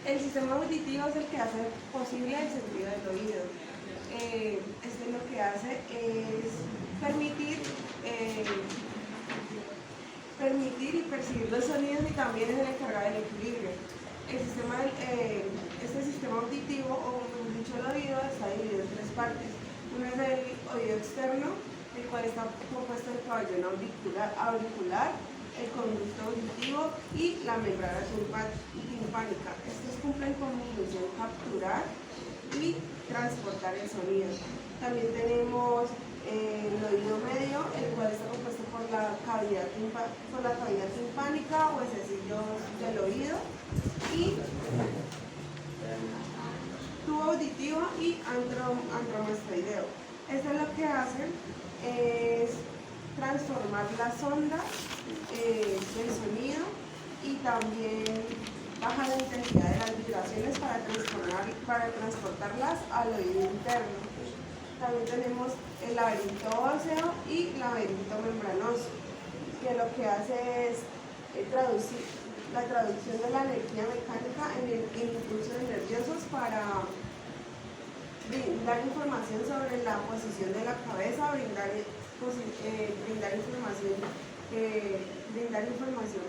El sistema auditivo es el que hace posible el sentido del oído. Este lo que hace es permitir y percibir los sonidos, y también es el encargado del equilibrio. Este sistema auditivo, o mejor dicho el oído, está dividido en tres partes. Uno es el oído externo, el cual está compuesto del pabellón auricular, el conducto auditivo y la membrana timpánica. Estos cumplen con la función capturar y transportar el sonido. También tenemos el oído medio, el cual está compuesto por la cavidad timpánica o huesecillos del oído, y tubo auditivo y antromastoideo. Esto lo que hace es transformar las ondas del sonido, y también baja la intensidad de las vibraciones para transportarlas al oído interno. También tenemos el laberinto óseo y laberinto membranoso, que lo que hace es la traducción de la energía mecánica en impulsos nerviosos para brindar información sobre la posición de la cabeza, brindar información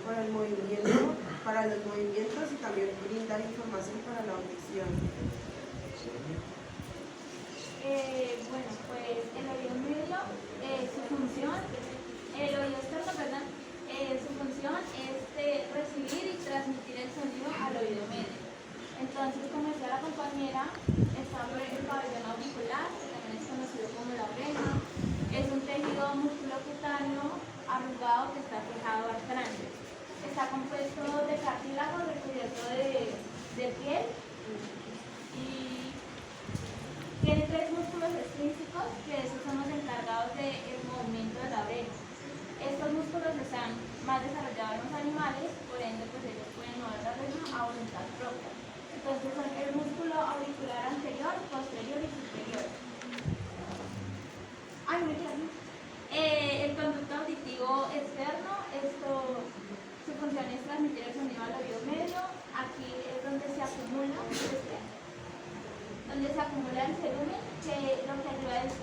para el movimiento, para los movimientos, y también brindar información para la audición. Bueno, pues el oído medio, su función, el oído externo, perdón, su función es recibir y transmitir el sonido al oído medio. Entonces, como decía la compañera, está por el pabellón auricular, que también es conocido como la oreja. Es un tejido musculocutáneo arrugado que está fijado al cráneo. Está compuesto de cartílago recubierto de piel, y tiene tres músculos extrínsecos, que esos son los encargados del movimiento de la oreja. Estos músculos están más desarrollados en los animales, por ende pues ellos pueden mover la oreja a voluntad propia. Entonces son el músculo auricular anterior, posterior y superior. El conducto auditivo externo, su función es transmitir el sonido al oído medio. Aquí es donde se acumula el cerumen, que lo que ayuda es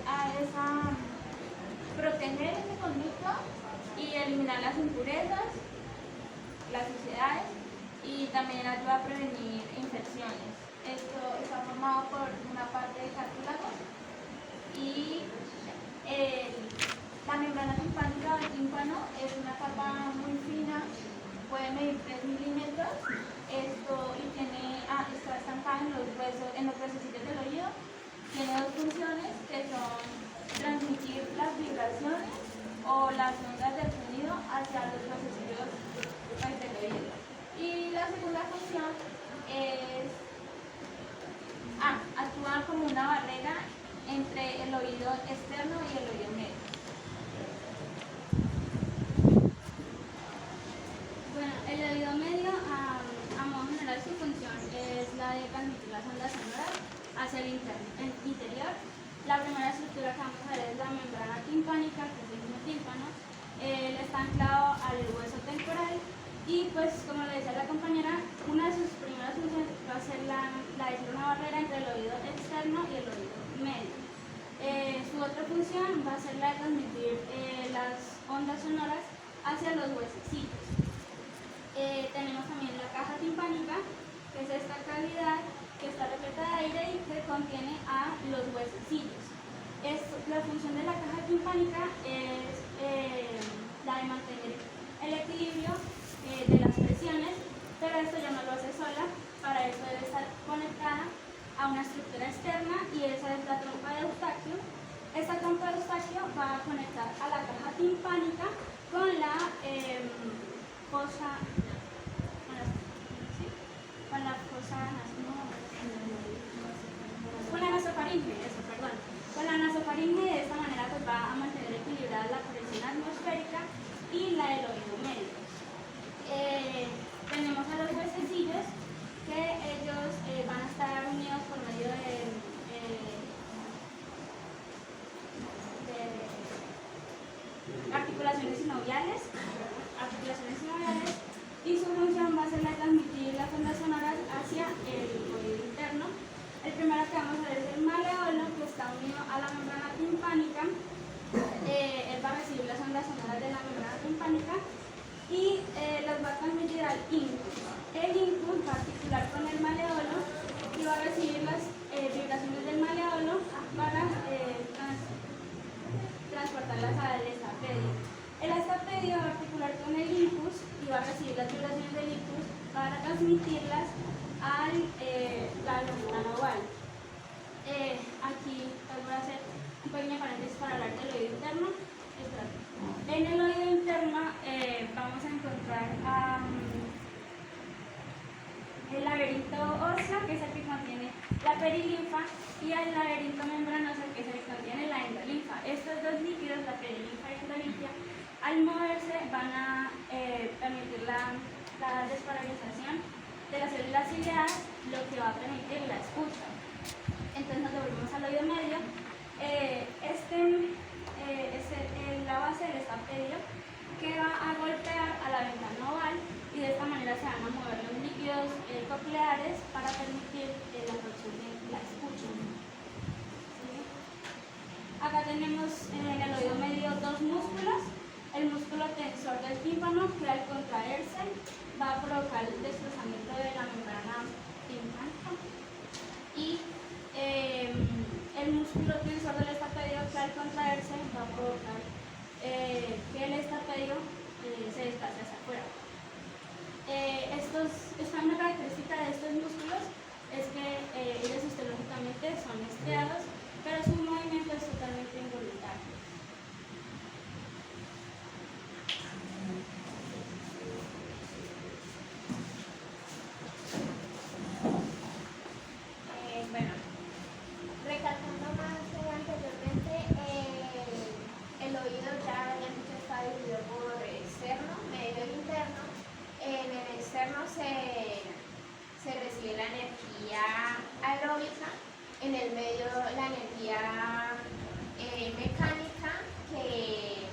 a proteger ese conducto y eliminar las impurezas, las suciedades, y también ayuda a prevenir infecciones. Esto está formado por una parte de cartílago y la membrana timpánica del tímpano es una capa muy fina, puede medir 3 milímetros, y está estancada en los huesecillos del oído. Tiene dos funciones, que son transmitir las vibraciones o las ondas del sonido hacia los huesecillos del oído. Y la segunda función es actúa como una barrera entre el oído externo y el oído medio. Bueno, el oído medio, a modo general, su función es la de transmitir las ondas sonoras hacia el interior. La primera estructura que vamos a ver es la membrana timpánica, que es el mismo tímpano. Él está anclado al hueso temporal, y pues, como le decía la compañera, una de sus primeras funciones va a ser la de ser una barrera entre el oído externo y el oído medio. Su otra función va a ser la de transmitir las ondas sonoras hacia los huesecillos. Tenemos también la caja timpánica, que es esta cavidad que está repleta de aire y que contiene a los huesecillos. La función de la caja timpánica es la de mantener el equilibrio de las presiones, pero esto ya no lo hace sola. Para eso debe estar conectada a una estructura externa, y esa es la trompa de Eustaquio. Esta trompa de Eustaquio va a conectar a la caja timpánica con la fosa, con la nasofaringe, con la nasofaringe. De esta manera pues va a mantener equilibrada la presión atmosférica y la del oído medio. Tenemos a los huesecillos, que ellos van a estar unidos por medio de articulaciones mecánica y los va a transmitir al incus. El incus va a articular con el maleolo y va a recibir las vibraciones del maleolo para transportarlas al estapedio. El estapedio va a articular con el incus y va a recibir las vibraciones del incus para transmitirlas a la membrana oval. Aquí voy a hacer un pequeño paréntesis para hablar del oído interno. En el oído interno vamos a encontrar el laberinto óseo, que es el que contiene la perilinfa, y el laberinto membranoso, que es el que contiene la endolinfa. Estos dos líquidos, la perilinfa y la endolinfa, al moverse van a permitir la despolarización de las células ciliadas, lo que va a permitir la escucha. Entonces nos devolvemos al oído medio. La base del estapedio que va a golpear a la ventana oval y de esta manera se van a mover los líquidos cocleares para permitir la absorción de la escucha. ¿Sí? Acá tenemos en el oído medio dos músculos. El músculo tensor del tímpano, que al contraerse va a provocar el desplazamiento de la membrana timpánica, y el músculo tensor del estapedio, que al contraerse va a provocar que el estapedio se desplace hacia afuera. Una característica de estos músculos es que ellos histológicamente son estriados, pero su movimiento es totalmente involuntario. Bueno, recalcando más anteriormente, el oído ya habían dicho está dividido por externo, medio e interno. En el externo se recibe la energía aeróbica, en el medio la energía mecánica, que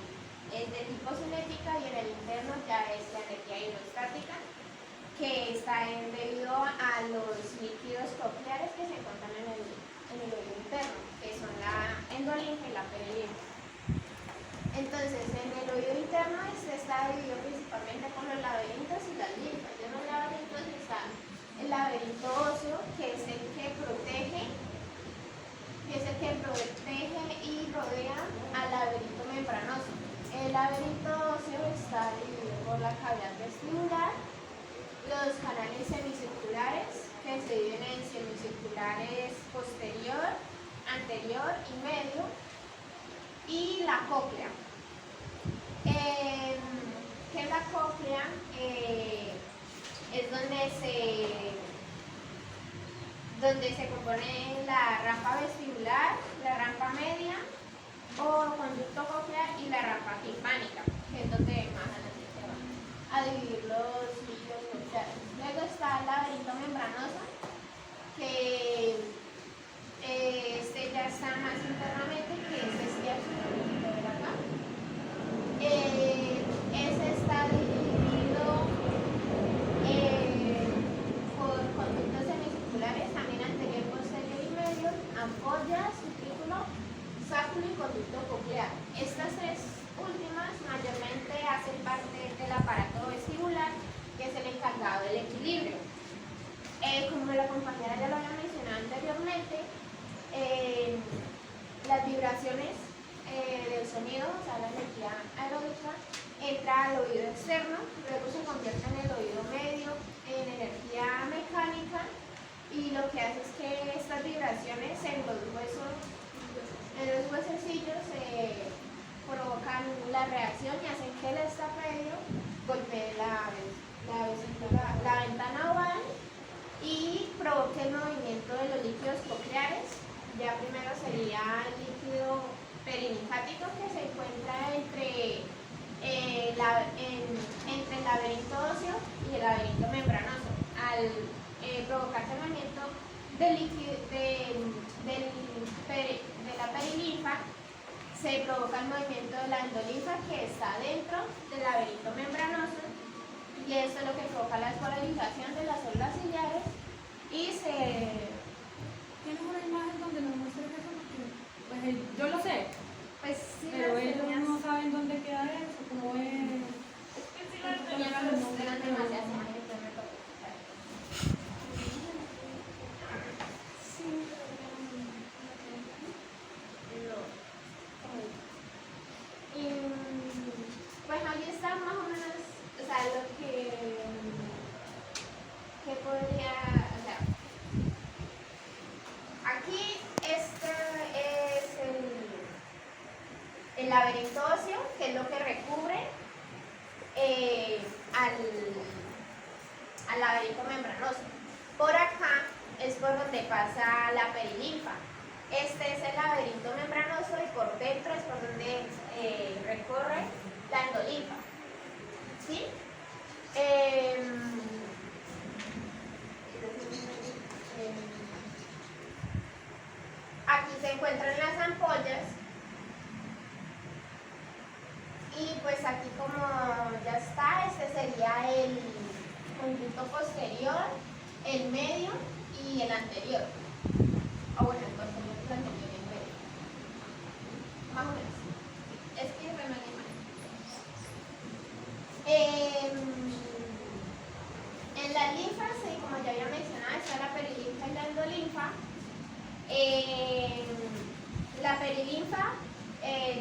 es de tipo cinética, y en el interno ya es la energía hidrostática, que está debido a los líquidos cocleares que se encuentran en el oído interno, que son la endolinfa y la perilinfa. Entonces, en el oído interno está dividido principalmente por los laberintos y las linfas. En los laberintos está el laberinto óseo, que es el que protege y rodea al laberinto membranoso. El laberinto óseo está dividido por la cavidad vestibular, los canales semicirculares, que se dividen en semicirculares posterior, anterior y medio, y la cóclea. Que la cóclea es donde se compone la rampa vestibular, la rampa media o conducto coclear y la rampa timpánica, que es donde más adelante se van a dividir los líquidos cocleares. Luego está el laberinto membranoso, que ya está más internamente, que es este azul de ver acá. Ese está dividido por conductos semicirculares, también anterior, posterior y medio, ampollas, subtítulo, sáculo y conducto coclear. Estas tres últimas mayormente hacen parte del aparato vestibular, que es el encargado del equilibrio. Como la compañera ya lo había mencionado anteriormente, las vibraciones del sonido, o sea, la energía aeróbica, entra al oído externo, luego se convierte en el oído medio en energía mecánica, y lo que hace es que estas vibraciones en los huesecillos provocan la reacción y hacen que el estapedio golpee la ventana oval y provoque el movimiento de los líquidos cocleares. Ya primero sería el líquido perilinfático, que se encuentra entre el laberinto óseo y el laberinto membranoso. Al provocarse el movimiento de la perilinfa, se provoca el movimiento de la endolinfa, que está dentro del laberinto membranoso, y esto es lo que provoca la despolarización de las células ciliares y se... ¿Tienes una imagen donde nos muestres eso? Porque, pues yo lo sé, Pues sí, pero ellos no saben dónde queda eso, cómo es. al laberinto membranoso. Por acá es por donde pasa la perilinfa. Este es el laberinto membranoso y por dentro es por donde recorre la endolinfa. ¿Sí? Aquí se encuentran las ampollas y pues aquí como ya está, este sería el conducto posterior, el medio y el anterior. O bueno, el posterior, el anterior y el medio. Más o menos. Es que me en las linfas, como ya había mencionado, está la perilinfa y la endolinfa. La perilinfa,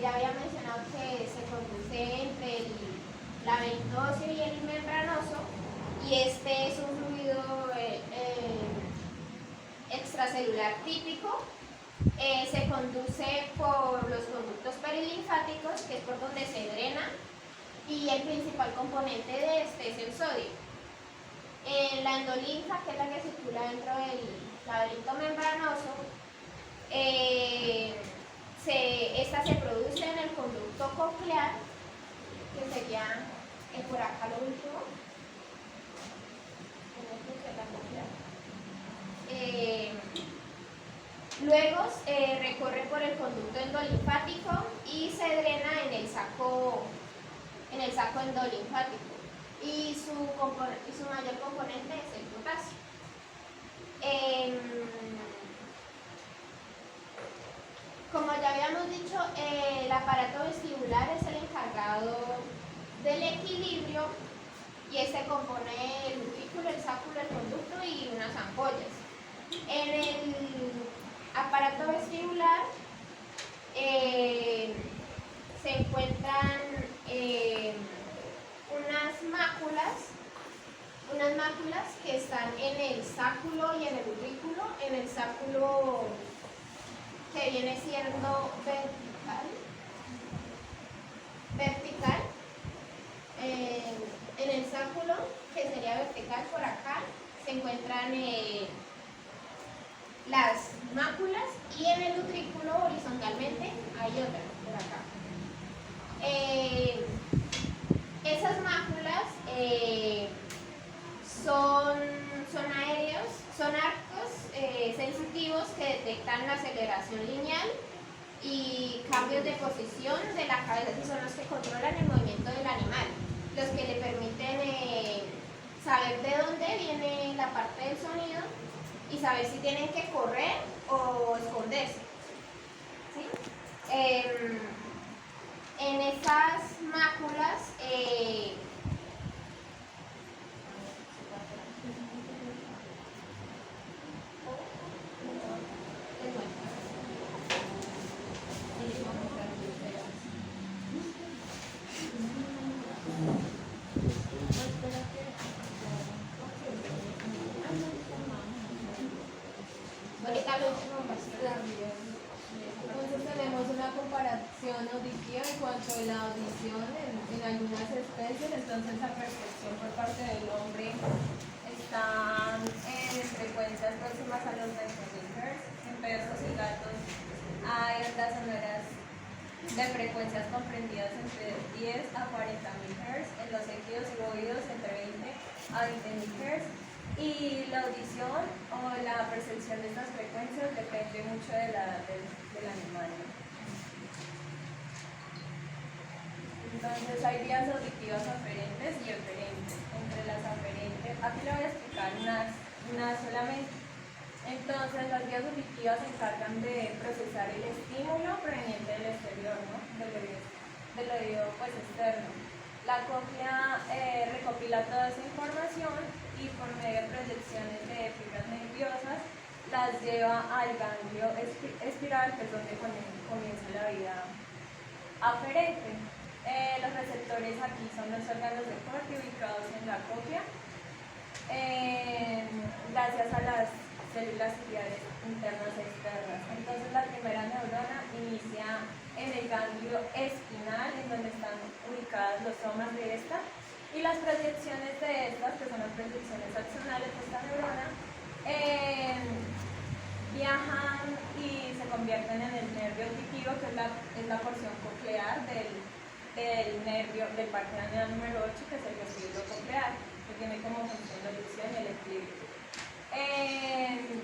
ya había mencionado que se produce entre el laberinto óseo y el membranoso, y este es un fluido extracelular típico. Se conduce por los conductos perilinfáticos, que es por donde se drena, y el principal componente de este es el sodio. En la endolinfa, que es la que circula dentro del laberinto membranoso, esta se produce en el conducto coclear, que sería por acá lo último. Luego recorre por el conducto endolinfático y se drena en el saco endolinfático. Y su mayor componente es el potasio. Como ya habíamos dicho, el aparato vestibular es el encargado del equilibrio y este compone el utrículo, el sáculo, el conducto y unas ampollas. En el aparato vestibular se encuentran unas máculas que están en el sáculo y en el utrículo. En el sáculo, que viene siendo vertical, en el sáculo, que sería vertical por acá, se encuentran las máculas, y en el utrículo horizontalmente hay otra por acá. Esas máculas son aéreos, son arcos sensitivos que detectan la aceleración lineal y cambios de posición de la cabeza, y son los que controlan el movimiento del animal, los que le permiten saber de dónde viene la parte del sonido y saber si tienen que correr o esconderse. ¿Sí? En esas máculas Entonces tenemos una comparación auditiva en cuanto a la audición en algunas especies. Entonces la percepción por parte del hombre está en frecuencias próximas a los 20.000 Hz. En perros y gatos hay ondas sonoras de frecuencias comprendidas entre 10 a 40.000 Hz. En los equidos y oídos entre 20 a 20.000 Hz. Y la audición o la percepción de estas frecuencias depende mucho de la edad del animal. Entonces hay vías auditivas aferentes y eferentes. Entre las aferentes, aquí le voy a explicar unas solamente. Entonces las vías auditivas se encargan de procesar el estímulo proveniente del exterior, ¿no? del oído pues, externo. La cóclea recopila toda esa información y por medio de proyecciones de fibras nerviosas las lleva al ganglio espiral, que es donde comienza la vida aferente. Los receptores aquí son los órganos de corte ubicados en la cóclea, gracias a las células ciliares internas y externas. Entonces la primera neurona inicia en el ganglio espinal, en donde están ubicadas los somas de esta, y las proyecciones de estas, que son las proyecciones axonales de esta neurona, viajan y se convierten en el nervio auditivo, que es la porción coclear del nervio, del parque craneal número 8, que es el vestibulo coclear, que tiene como función la audición y el equilibrio.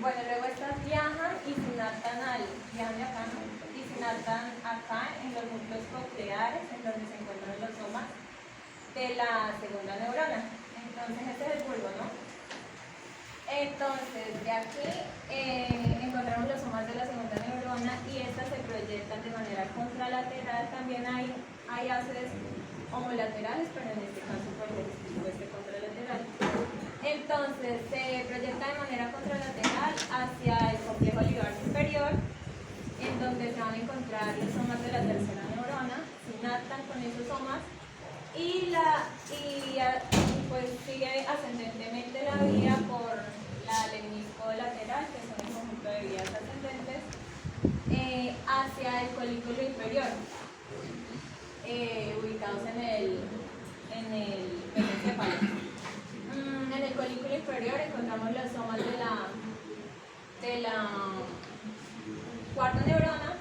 Bueno, luego estas viajan y sinaptan acá en los núcleos cocleares, en donde se encuentran los somas de la segunda neurona. Entonces este es el bulbo, ¿no? Entonces de aquí encontramos los somas de la segunda neurona y estas se proyectan de manera contralateral. También hay haces homolaterales, pero en este caso pues este contralateral. Entonces se proyecta de manera contralateral hacia el complejo ligar superior, en donde se van a encontrar los somas de la tercera neurona, sinaptan con esos somas y pues sigue ascendentemente la vía por la lemnisco lateral, que son un conjunto de vías ascendentes, hacia el colículo inferior, ubicados en el mesencéfalo. En el colículo inferior encontramos los somas de la cuarta neurona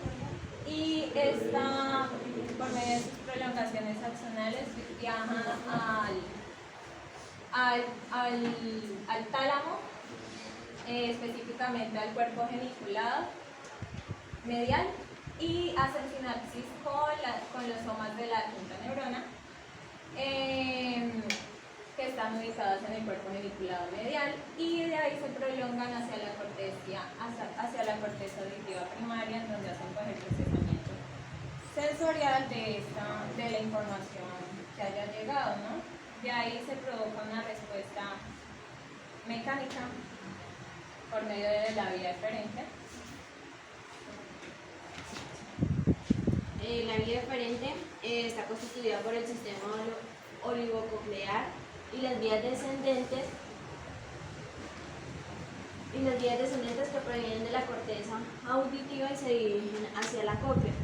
y esta, por medio de sus prolongaciones axonales, viaja al tálamo, específicamente al cuerpo geniculado medial, y hacen sinapsis con los somas de la quinta neurona, que están ubicados en el cuerpo geniculado medial, y de ahí se prolongan hacia la corteza auditiva primaria, en donde hacen pues, el procesamiento sensorial de la información que haya llegado, ¿no? De ahí se provoca una respuesta mecánica por medio de la vía eferente. La vía eferente está constituida por el sistema oligococlear y las vías descendentes que provienen de la corteza auditiva y se dirigen hacia la cóclea.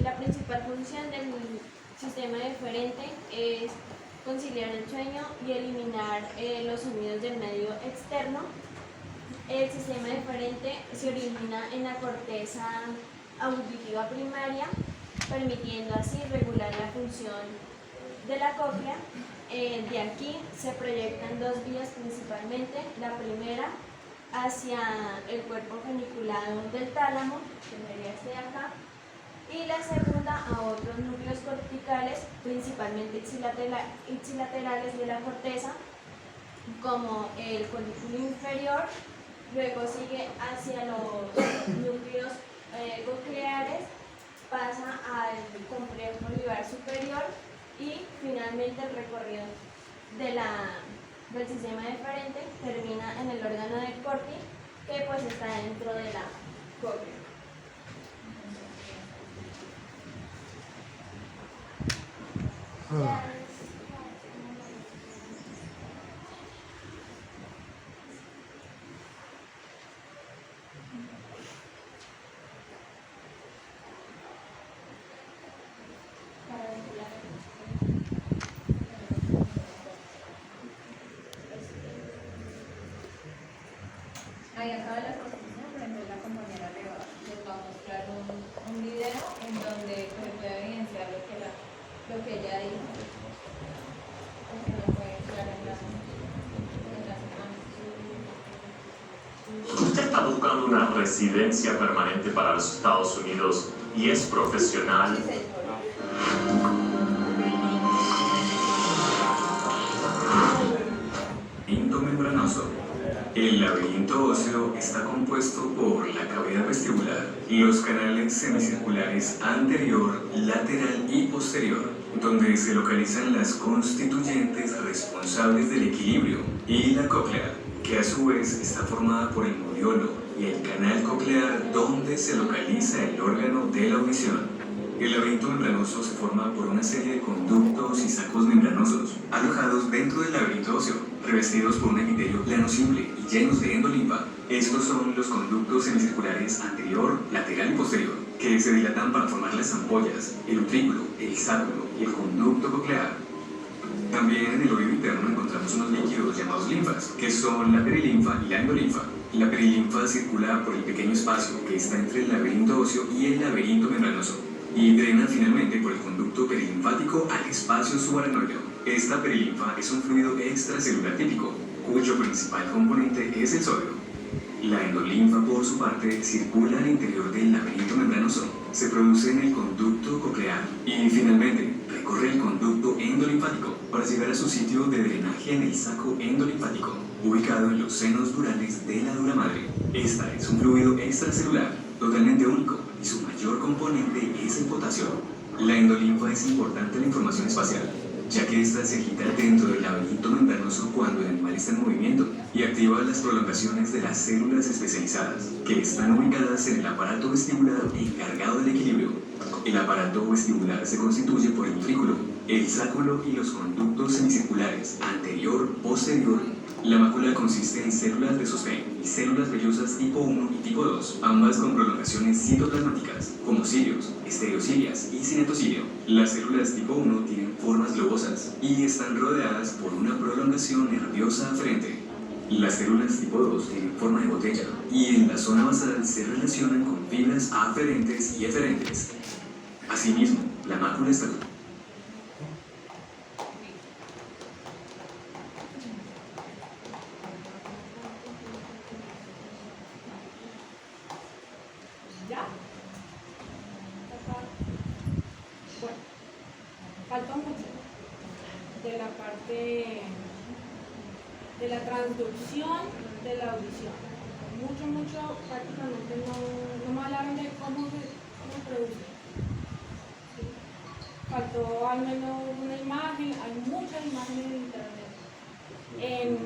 La principal función del sistema eferente es conciliar el sueño y eliminar los sonidos del medio externo. El sistema eferente se origina en la corteza auditiva primaria, permitiendo así regular la función de la cóclea. De aquí se proyectan dos vías principalmente, la primera hacia el cuerpo geniculado del tálamo, que sería este de acá, y la segunda a otros núcleos corticales, principalmente ipsilaterales de la corteza, como el colículo inferior, luego sigue hacia los núcleos cocleares, pasa al complejo ligar superior y finalmente el recorrido del sistema eferente termina en el órgano de Corti, que pues está dentro de la cóclea. Ahí acaba la exposición, pero entonces la compañera les va a mostrar un video en donde se puede evidenciar lo que ella dijo, porque no puede entrar en las Usted está buscando una residencia permanente para los Estados Unidos y es profesional. Laberinto membranoso. El laberinto óseo está compuesto por la cavidad vestibular, los canales semicirculares anterior, lateral y posterior, donde se localizan las constituyentes responsables del equilibrio, y la cóclea, que a su vez está formada por el modiolo y el canal coclear, donde se localiza el órgano de la audición. El laberinto membranoso se forma por una serie de conductos y sacos membranosos, alojados dentro del laberinto óseo, revestidos por un epitelio plano simple y llenos de endolimpa. Estos son los conductos semicirculares anterior, lateral y posterior, que se dilatan para formar las ampollas, el utrículo, el sáculo y el conducto coclear. También en el oído interno encontramos unos líquidos llamados linfas, que son la perilinfa y la endolinfa. La perilinfa circula por el pequeño espacio que está entre el laberinto óseo y el laberinto membranoso y drena finalmente por el conducto perilinfático al espacio subaracnoideo. Esta perilinfa es un fluido extracelular típico, cuyo principal componente es el sodio. La endolinfa, por su parte, circula al interior del laberinto membranoso, se produce en el conducto coclear y finalmente recorre el conducto endolinfático para llegar a su sitio de drenaje en el saco endolinfático, ubicado en los senos durales de la dura madre. Esta es un fluido extracelular totalmente único y su mayor componente es el potasio. La endolinfa es importante en la información espacial, ya que ésta se agita dentro del laberinto membranoso cuando el animal está en movimiento y activa las prolongaciones de las células especializadas, que están ubicadas en el aparato vestibular encargado del equilibrio. El aparato vestibular se constituye por el ventrículo, el sáculo y los conductos semicirculares anterior, posterior. La mácula consiste en células de sostén y células vellosas tipo 1 y tipo 2, ambas con prolongaciones citoplasmáticas, como cilios, estereocilias y cinetocilio. Las células tipo 1 tienen formas globosas y están rodeadas por una prolongación nerviosa aferente. Las células tipo 2 tienen forma de botella y en la zona basal se relacionan con fibras aferentes y eferentes. Asimismo, la mácula está ¿Ya? Bueno, falta mucho de la parte de la transducción de la audición. Mucho, prácticamente no me hablaron de cómo se produce. ¿Sí? Faltó al menos una imagen, hay muchas imágenes en internet. En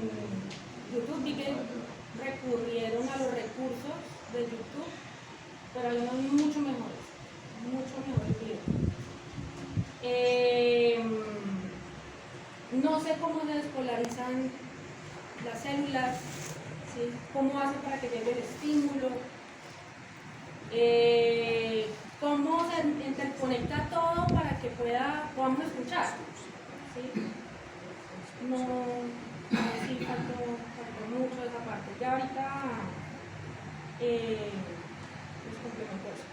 YouTube vi que recurrieron a los recursos de YouTube, pero hay unos mucho mejores videos. No sé cómo se despolarizan las células, ¿sí? Cómo hace para que llegue el estímulo, cómo se interconecta todo para que podamos escuchar, ¿sí? No, sí, faltó mucho de esa parte. Ya ahorita les complemento eso.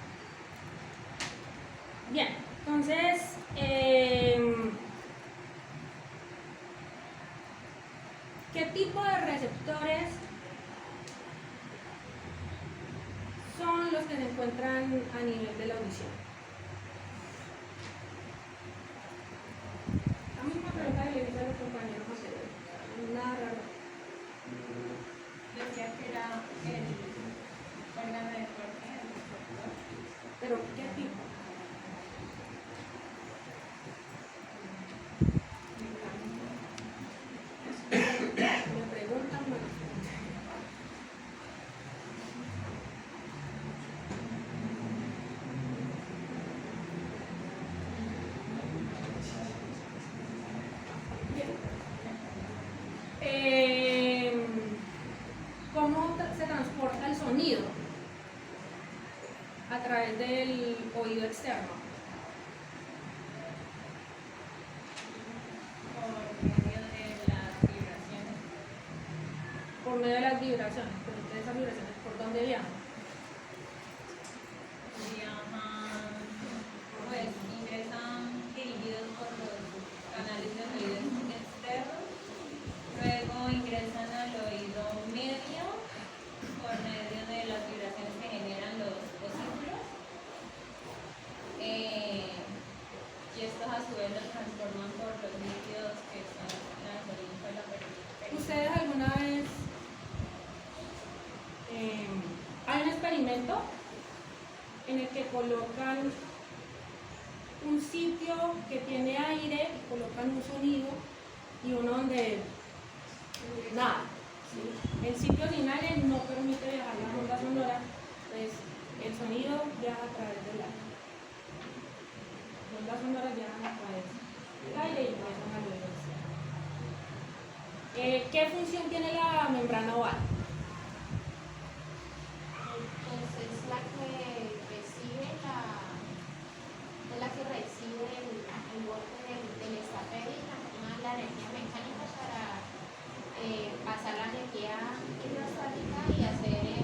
Bien, entonces, ¿qué tipo de receptores son los que se encuentran a nivel de la audición? La misma pregunta que le hice a los compañeros anteriores. Nada raro. Decía que era el órgano de corte, el receptor. ¿Pero qué tipo? Me preguntan, bueno. ¿Cómo se transporta el sonido? A través del oído externo. Por medio de las vibraciones. Por medio de las vibraciones. Pero entonces esas vibraciones, ¿por dónde viajan? Viajan, pues ingresan dirigidos por los canales de oído externos, luego ingresan al oído medio por medio de las vibraciones que generan los osículos, y estos a su vez los transforman por los líquidos que son la endolinfa y la perilinfa. ¿Ustedes alguna vez hay un experimento en el que colocan un sitio que tiene aire y colocan un sonido y uno donde nada? ¿Sí? El sitio sin aire no permite viajar la onda sonora, pues el sonido viaja a través del aire. Las ondas sonoras viajan a través del aire y ingresan al oído externo. ¿Qué función tiene la membrana oval? Entonces la que recibe el golpe del estapé y transforma la energía mecánica para pasar la energía hidrostática y hacer